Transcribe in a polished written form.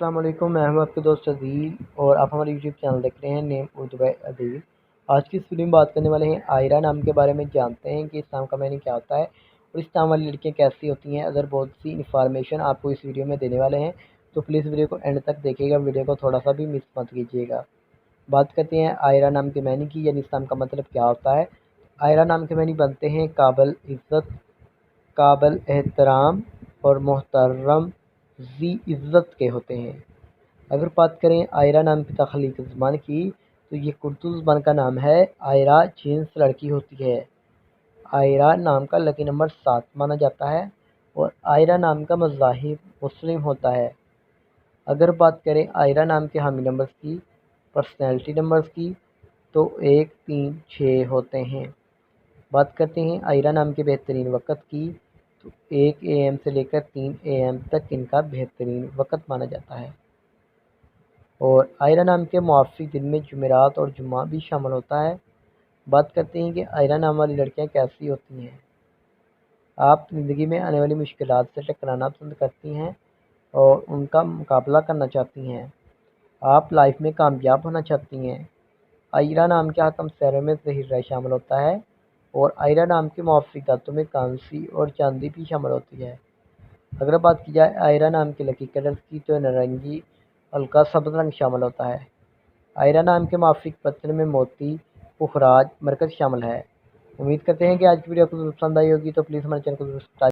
अस्सलाम वालेकुम, मैं हूं आपके दोस्त अदील और आप हमारे यूट्यूब चैनल देख रहे हैं नेम उर्दू बाय अदील। आज की इस वीडियो में बात करने वाले हैं आयरा नाम के बारे में। जानते हैं कि इस नाम का मायने क्या होता है और इस नाम वाली लड़कियां कैसी होती हैं। अगर बहुत सी इन्फॉर्मेशन आपको इस वीडियो में देने वाले हैं तो प्लीज़ वीडियो को एंड तक देखिएगा, वीडियो को थोड़ा सा भी मिस मत कीजिएगा। बात करते हैं आयरा नाम के मायने की, यानी इस नाम का मतलब क्या होता है। आयरा नाम के मायने बनते हैं काबिल इज़्ज़त, काबिल एहतराम और मोहतरम, ज़ी इज़्ज़त के होते हैं। अगर बात करें आयरा नाम की तख्लीक ज़बान की तो ये कुर्तुज़ ज़बान का नाम है। आयरा जिन्स लड़की होती है। आयरा नाम का लकी नंबर 7 माना जाता है और आयरा नाम का मज़ाहिब मुस्लिम होता है। अगर बात करें आयरा नाम के हामी नंबर्स की, पर्सनैलिटी नंबर्स की, तो 1, 3, 6 होते हैं। बात करते हैं आयरा नाम के बेहतरीन वक़्त की, तो 1 AM से लेकर 3 AM तक इनका बेहतरीन वक़्त माना जाता है। और आयरा नाम के मुआफ़िक दिन में जुमेरात और जुम्मा भी शामिल होता है। बात करते हैं कि आयरा नाम वाली लड़कियां कैसी होती हैं। आप ज़िंदगी में आने वाली मुश्किलात से टकराना पसंद करती हैं और उनका मुकाबला करना चाहती हैं। आप लाइफ में कामयाब होना चाहती हैं। आयरा नाम के हाकम शहरों में ज़हीर राय शामिल होता है और आयरा नाम के मुआफ़िक धातों में कांसी और चांदी भी शामिल होती है। अगर बात की जाए आयरा नाम के लकी कलर्स की तो नारंगी, हल्का सब्ज़ रंग शामिल होता है। आयरा नाम के माफिक पत्थर में मोती, पुखराज, मरकज़ शामिल है। उम्मीद करते हैं कि आज की वीडियो आपको पसंद आई होगी, तो प्लीज़ हमारे चैनल को सब्सक्राइब